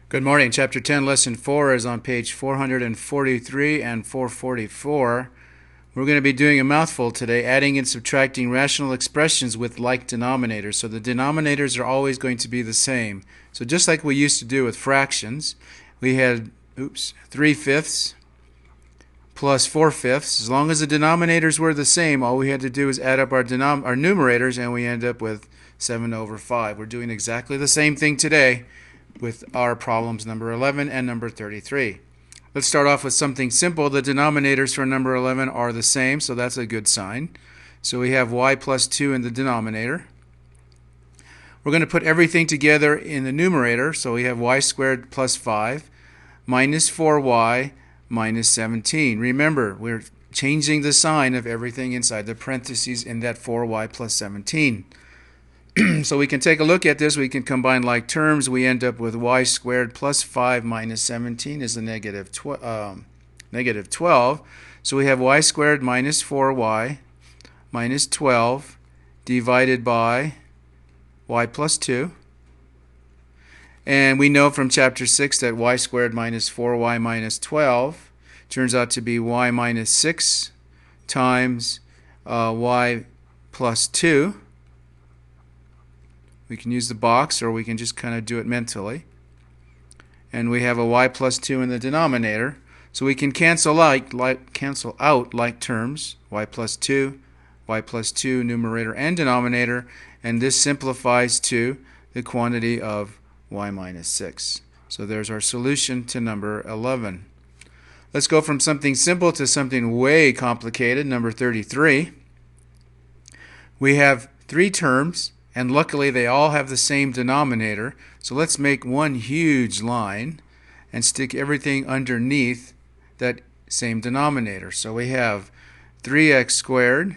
Good morning. Chapter 10, Lesson 4 is on page 443 and 444. We're going to be doing a mouthful today, adding and subtracting rational expressions with like denominators. So the denominators are always going to be the same. So just like we used to do with fractions, we had 3/5 plus 4/5. As long as the denominators were the same, all we had to do is add up our numerators, and we end up with 7/5. We're doing exactly the same thing today with our problems number 11 and number 33. Let's start off with something simple. The denominators for number 11 are the same, so that's a good sign. So we have y plus 2 in the denominator. We're going to put everything together in the numerator, so we have y squared plus 5 minus 4y minus 17. Remember, we're changing the sign of everything inside the parentheses in that 4y plus 17. So we can take a look at this. We can combine like terms. We end up with y squared plus 5 minus 17 is a negative 12. So we have y squared minus 4y minus 12 divided by y plus 2. And we know from chapter 6 that y squared minus 4y minus 12 turns out to be y minus 6 times y plus 2. We can use the box, or we can just kind of do it mentally. And we have a y plus 2 in the denominator. So we can cancel out like terms, y plus 2, numerator and denominator, and this simplifies to the quantity of y minus 6. So there's our solution to number 11. Let's go from something simple to something way complicated, number 33. We have three terms, and luckily they all have the same denominator. So let's make one huge line and stick everything underneath that same denominator. So we have 3x squared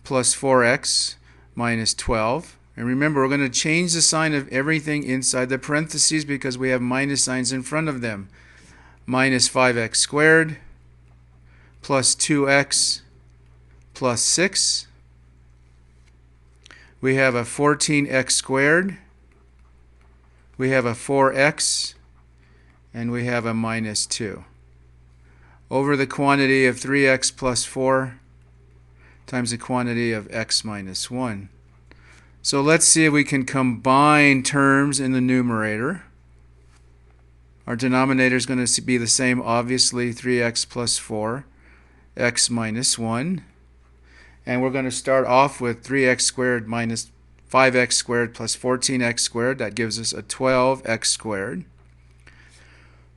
plus 4x minus 12. And remember, we're going to change the sign of everything inside the parentheses because we have minus signs in front of them. Minus 5x squared plus 2x plus 6. We have a 14x squared, we have a 4x, and we have a minus 2. Over the quantity of 3x plus 4 times the quantity of x minus 1. So let's see if we can combine terms in the numerator. Our denominator is going to be the same, obviously, 3x plus 4, x minus 1. And we're going to start off with 3x squared minus 5x squared plus 14x squared. That gives us a 12x squared.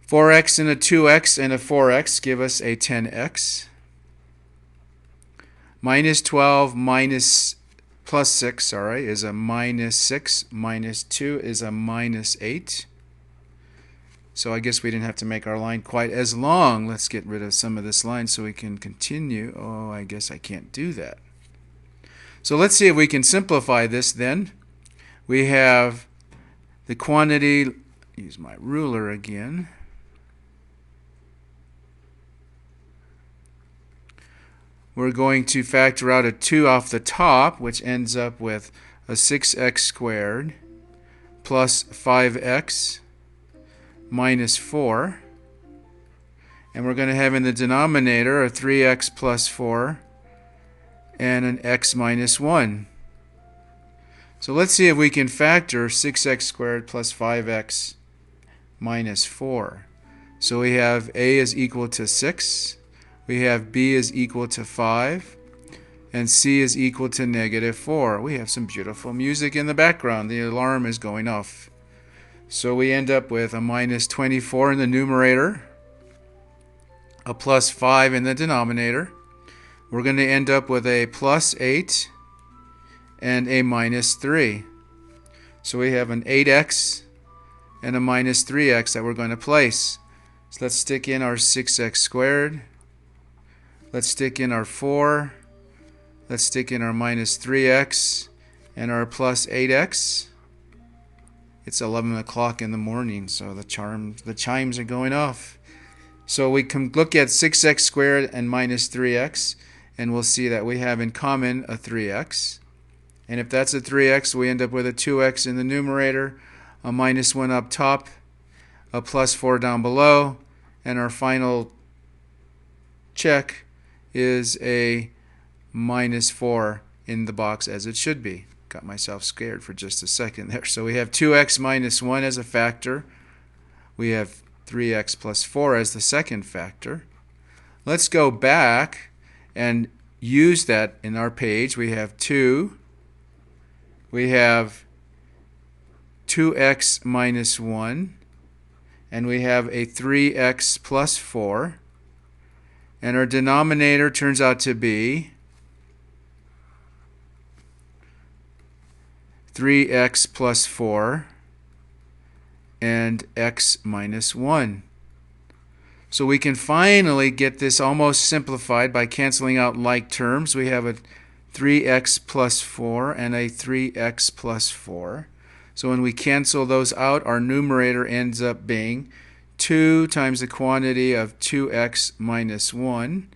4x and a 2x and a 4x give us a 10x. Minus 12 plus 6, is a minus 6. Minus 2 is a minus 8. So I guess we didn't have to make our line quite as long. Let's get rid of some of this line so we can continue. Oh, I guess I can't do that. So let's see if we can simplify this then. We have the quantity, use my ruler again. We're going to factor out a 2 off the top, which ends up with a 6x squared plus 5x minus 4. And we're going to have in the denominator a 3x plus 4 and an x minus 1. So let's see if we can factor 6x squared plus 5x minus 4. So we have a is equal to 6, we have b is equal to 5, and c is equal to negative 4. We have some beautiful music in the background. The alarm is going off. So we end up with a minus 24 in the numerator, a plus 5 in the denominator. We're going to end up with a plus 8 and a minus 3. So we have an 8x and a minus 3x that we're going to place. So let's stick in our 6x squared. Let's stick in our 4. Let's stick in our minus 3x and our plus 8x. It's 11 o'clock in the morning, so the chimes are going off. So we can look at 6x squared and minus 3x, and we'll see that we have in common a 3x. And if that's a 3x, we end up with a 2x in the numerator, a minus 1 up top, a plus 4 down below, and our final check is a minus 4 in the box as it should be. Got myself scared for just a second there. So we have 2x minus 1 as a factor. We have 3x plus 4 as the second factor. Let's go back and use that in our page. We have 2. We have 2x minus 1. And we have a 3x plus 4. And our denominator turns out to be 3x plus 4 and x minus 1. So we can finally get this almost simplified by canceling out like terms. We have a 3x plus 4 and a 3x plus 4. So when we cancel those out, our numerator ends up being 2 times the quantity of 2x minus 1.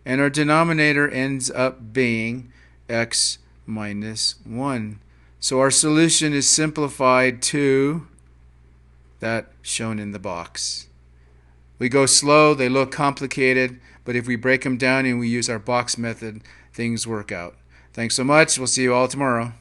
And our denominator ends up being x minus 1. So our solution is simplified to that shown in the box. We go slow, they look complicated, but if we break them down and we use our box method, things work out. Thanks so much. We'll see you all tomorrow.